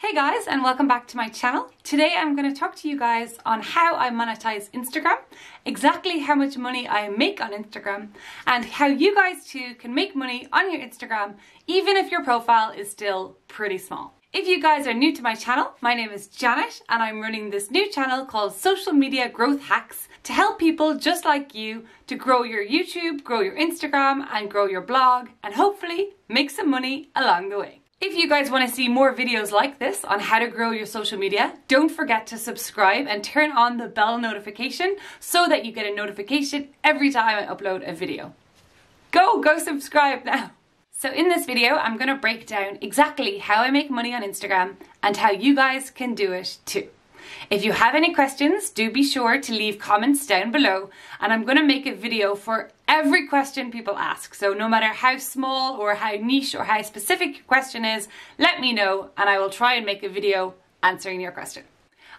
Hey guys, and welcome back to my channel. Today I'm going to talk to you guys on how I monetize Instagram, exactly how much money I make on Instagram, and how you guys too can make money on your Instagram even if your profile is still pretty small. If you guys are new to my channel, my name is Janet and I'm running this new channel called Social Media Growth Hacks to help people just like you to grow your YouTube, grow your Instagram and grow your blog and hopefully make some money along the way. If you guys want to see more videos like this on how to grow your social media, don't forget to subscribe and turn on the bell notification so that you get a notification every time I upload a video. Go subscribe now! So in this video, I'm going to break down exactly how I make money on Instagram and how you guys can do it too. If you have any questions, do be sure to leave comments down below and I'm going to make a video for every question people ask. So no matter how small or how niche or how specific your question is, let me know and I will try and make a video answering your question.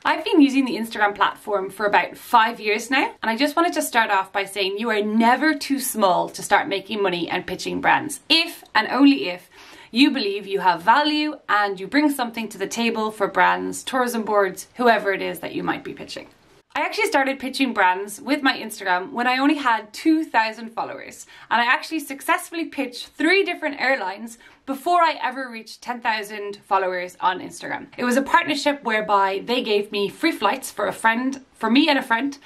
I've been using the Instagram platform for about 5 years now, and I just wanted to start off by saying you are never too small to start making money and pitching brands, if and only if you believe you have value and you bring something to the table for brands, tourism boards, whoever it is that you might be pitching. I actually started pitching brands with my Instagram when I only had 2,000 followers, and I actually successfully pitched 3 different airlines before I ever reached 10,000 followers on Instagram. It was a partnership whereby they gave me free flights for me and a friend,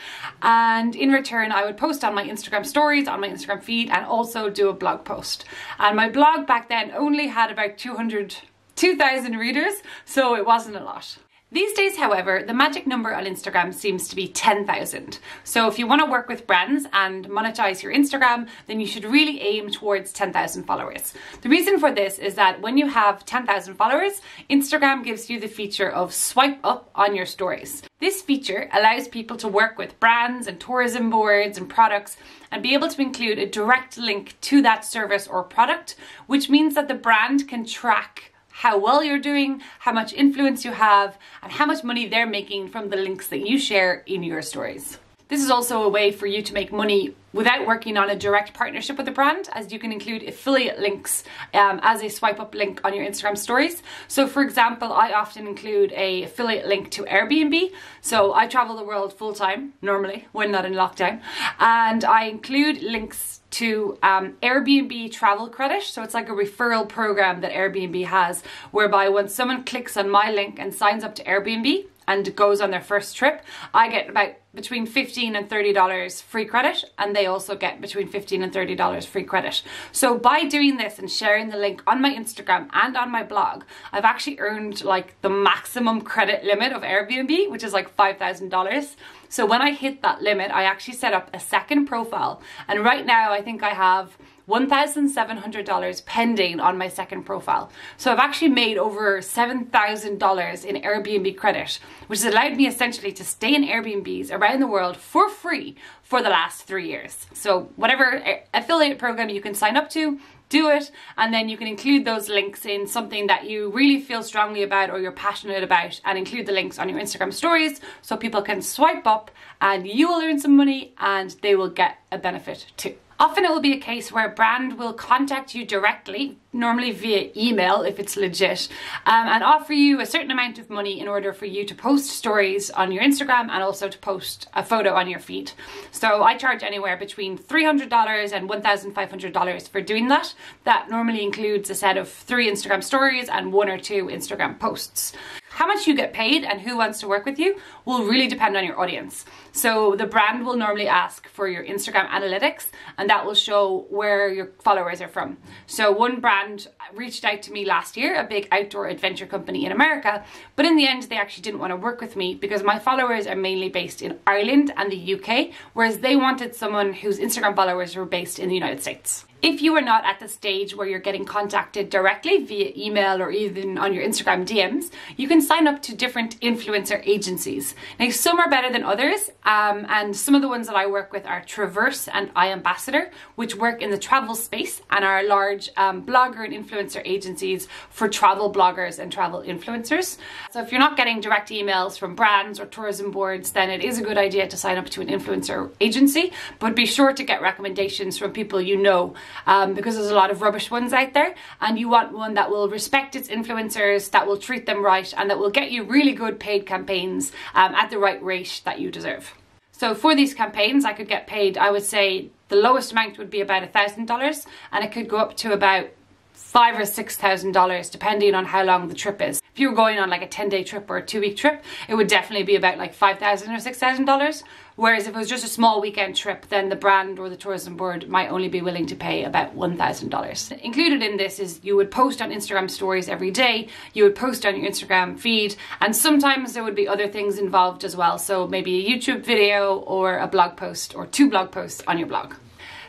and in return I would post on my Instagram stories, on my Instagram feed, and also do a blog post. And my blog back then only had about 2,000 readers, so it wasn't a lot. These days, however, the magic number on Instagram seems to be 10,000. So if you want to work with brands and monetize your Instagram, then you should really aim towards 10,000 followers. The reason for this is that when you have 10,000 followers, Instagram gives you the feature of swipe up on your stories. This feature allows people to work with brands and tourism boards and products and be able to include a direct link to that service or product, which means that the brand can track how well you're doing, how much influence you have, and how much money they're making from the links that you share in your stories. This is also a way for you to make money without working on a direct partnership with a brand, as you can include affiliate links as a swipe up link on your Instagram stories. So for example, I often include a affiliate link to Airbnb. So I travel the world full time, normally, when not in lockdown, and I include links to Airbnb travel credit. So it's like a referral program that Airbnb has, whereby when someone clicks on my link and signs up to Airbnb and goes on their first trip, I get about between $15 and $30 free credit, and they also get between $15 and $30 free credit. So by doing this and sharing the link on my Instagram and on my blog, I've actually earned like the maximum credit limit of Airbnb, which is like $5,000. So when I hit that limit, I actually set up a second profile, and right now I think I have $1,700 pending on my second profile. So I've actually made over $7,000 in Airbnb credit, which has allowed me essentially to stay in Airbnbs around the world for free for the last 3 years. So whatever affiliate program you can sign up to, do it, and then you can include those links in something that you really feel strongly about or you're passionate about, and include the links on your Instagram stories so people can swipe up and you will earn some money and they will get a benefit too. Often it will be a case where a brand will contact you directly, normally via email if it's legit, and offer you a certain amount of money in order for you to post stories on your Instagram and also to post a photo on your feed. So I charge anywhere between $300 and $1,500 for doing that. That normally includes a set of 3 Instagram stories and 1 or 2 Instagram posts. How much you get paid and who wants to work with you will really depend on your audience. So the brand will normally ask for your Instagram analytics, and that will show where your followers are from. So one brand reached out to me last year, a big outdoor adventure company in America, but in the end they actually didn't want to work with me because my followers are mainly based in Ireland and the UK, whereas they wanted someone whose Instagram followers were based in the United States. If you are not at the stage where you're getting contacted directly via email or even on your Instagram DMs, you can sign up to different influencer agencies. Now, some are better than others, and some of the ones that I work with are Traverse and iAmbassador, which work in the travel space and are large blogger and influencer agencies for travel bloggers and travel influencers. So if you're not getting direct emails from brands or tourism boards, then it is a good idea to sign up to an influencer agency, but be sure to get recommendations from people you know because there's a lot of rubbish ones out there, and you want one that will respect its influencers, that will treat them right, and that will get you really good paid campaigns at the right rate that you deserve. So for these campaigns, I could get paid, I would say the lowest amount would be about $1,000, and it could go up to about $5,000 or $6,000 depending on how long the trip is. If you were going on like a 10-day trip or a 2-week trip, it would definitely be about like $5,000 or $6,000. Whereas if it was just a small weekend trip, then the brand or the tourism board might only be willing to pay about $1,000. Included in this is you would post on Instagram stories every day, you would post on your Instagram feed, and sometimes there would be other things involved as well. So maybe a YouTube video or a blog post or 2 blog posts on your blog.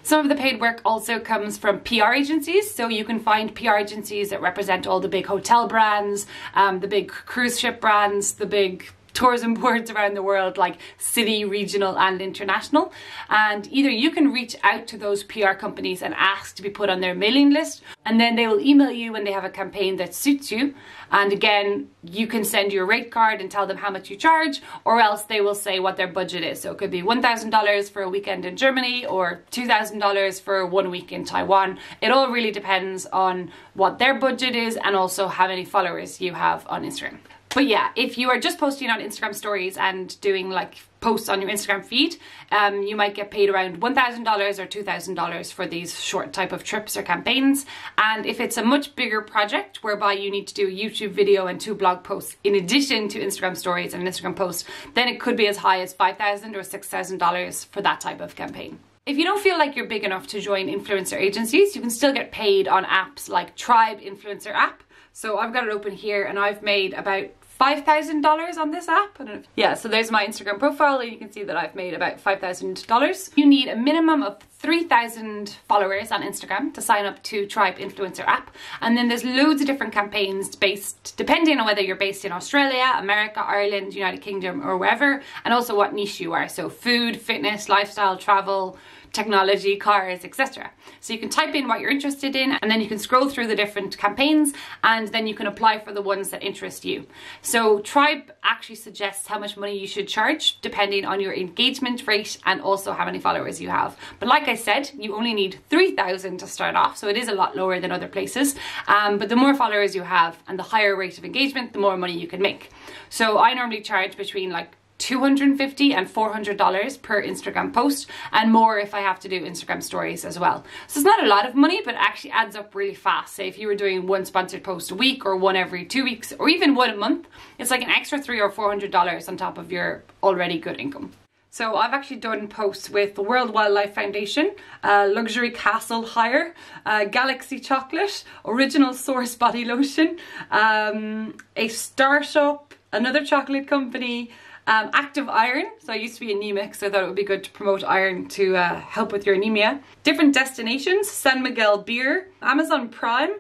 Some of the paid work also comes from PR agencies, so you can find PR agencies that represent all the big hotel brands, the big cruise ship brands, the big tourism boards around the world, like city, regional and international. And either you can reach out to those PR companies and ask to be put on their mailing list, and then they will email you when they have a campaign that suits you. And again, you can send your rate card and tell them how much you charge, or else they will say what their budget is. So it could be $1,000 for a weekend in Germany or $2,000 for 1 week in Taiwan. It all really depends on what their budget is and also how many followers you have on Instagram. But yeah, if you are just posting on Instagram stories and doing like posts on your Instagram feed, you might get paid around $1,000 or $2,000 for these short type of trips or campaigns. And if it's a much bigger project whereby you need to do a YouTube video and 2 blog posts in addition to Instagram stories and Instagram posts, then it could be as high as $5,000 or $6,000 for that type of campaign. If you don't feel like you're big enough to join influencer agencies, you can still get paid on apps like Tribe Influencer app. So I've got it open here and I've made about $5,000 on this app. Yeah, so there's my Instagram profile and you can see that I've made about $5,000. You need a minimum of 3,000 followers on Instagram to sign up to Tribe Influencer app. And then there's loads of different campaigns based, depending on whether you're based in Australia, America, Ireland, United Kingdom or wherever, and also what niche you are. So food, fitness, lifestyle, travel, technology, cars, etc. So you can type in what you're interested in and then you can scroll through the different campaigns and then you can apply for the ones that interest you. So Tribe actually suggests how much money you should charge depending on your engagement rate and also how many followers you have. But like I said, you only need 3,000 to start off, so it is a lot lower than other places. But the more followers you have and the higher rate of engagement, the more money you can make. So I normally charge between like $250 and $400 per Instagram post, and more if I have to do Instagram stories as well. So it's not a lot of money, but it actually adds up really fast. Say if you were doing 1 sponsored post a week or 1 every 2 weeks or even 1 a month, it's like an extra $300 or $400 on top of your already good income. So I've actually done posts with the World Wildlife Foundation, Luxury Castle Hire, Galaxy Chocolate, Original Source Body Lotion, a startup, another chocolate company, Active Iron. So I used to be anemic, so I thought it would be good to promote iron to help with your anemia. Different destinations, San Miguel Beer, Amazon Prime,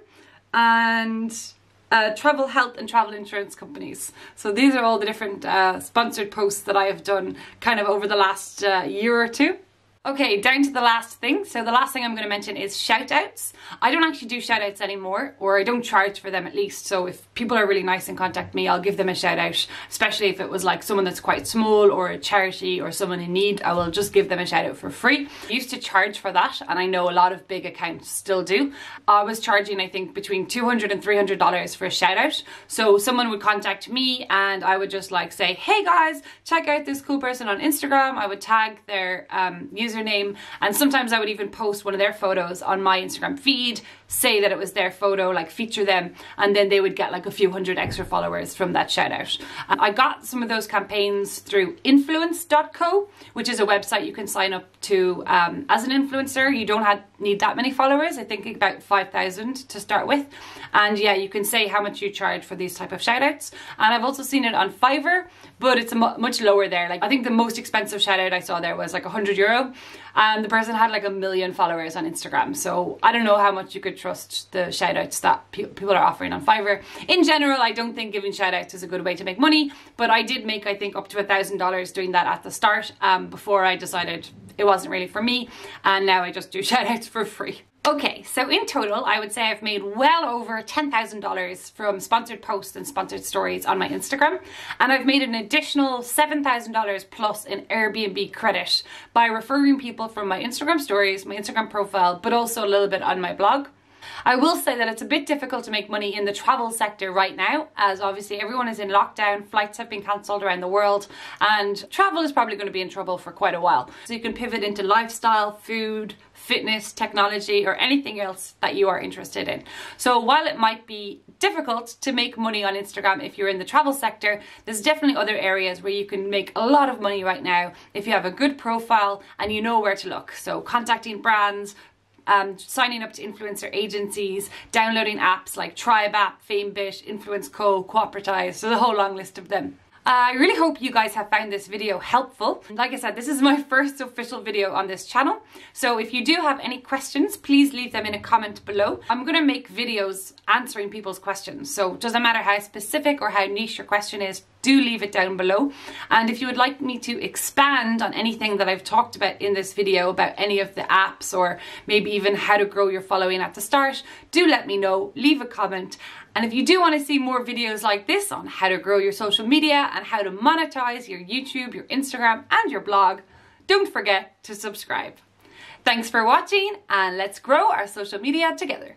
and travel health and travel insurance companies. So these are all the different sponsored posts that I have done kind of over the last year or two. Okay, down to the last thing. So the last thing I'm going to mention is shoutouts. I don't actually do shoutouts anymore, or I don't charge for them at least. So if people are really nice and contact me, I'll give them a shout out, especially if it was like someone that's quite small or a charity or someone in need. I will just give them a shout out for free. I used to charge for that, and I know a lot of big accounts still do. I was charging, I think, between $200 and $300 for a shout out. So someone would contact me and I would just like say, hey guys, check out this cool person on Instagram. I would tag their username, and sometimes I would even post one of their photos on my Instagram feed, say that it was their photo, like feature them, and then they would get like a few hundred extra followers from that shout out. I got some of those campaigns through influence.co, which is a website you can sign up to as an influencer. You don't need that many followers, I think about 5,000 to start with. And yeah, you can say how much you charge for these type of shout outs. And I've also seen it on Fiverr, but it's much lower there. Like I think the most expensive shout out I saw there was like €100, and the person had like 1 million followers on Instagram. So I don't know how much you could trust the shout outs that people are offering on Fiverr. In general, I don't think giving shout outs is a good way to make money, but I did make, I think, up to $1,000 doing that at the start before I decided it wasn't really for me, and now I just do shout outs for free. Okay, so in total, I would say I've made well over $10,000 from sponsored posts and sponsored stories on my Instagram. And I've made an additional $7,000 plus in Airbnb credit by referring people from my Instagram stories, my Instagram profile, but also a little bit on my blog. I will say that it's a bit difficult to make money in the travel sector right now, as obviously everyone is in lockdown, flights have been cancelled around the world, and travel is probably going to be in trouble for quite a while. So you can pivot into lifestyle, food, fitness, technology, or anything else that you are interested in. So while it might be difficult to make money on Instagram if you're in the travel sector, there's definitely other areas where you can make a lot of money right now if you have a good profile and you know where to look. So contacting brands, signing up to influencer agencies, downloading apps like Tribe app, FameBit, Influence Co, Cooperatize, so the whole long list of them. I really hope you guys have found this video helpful. Like I said, this is my first official video on this channel. So if you do have any questions, please leave them in a comment below. I'm going to make videos answering people's questions. So it doesn't matter how specific or how niche your question is, do leave it down below. And if you would like me to expand on anything that I've talked about in this video, about any of the apps or maybe even how to grow your following at the start, do let me know, leave a comment. And if you do want to see more videos like this on how to grow your social media and how to monetize your YouTube, your Instagram and your blog, don't forget to subscribe. Thanks for watching and let's grow our social media together.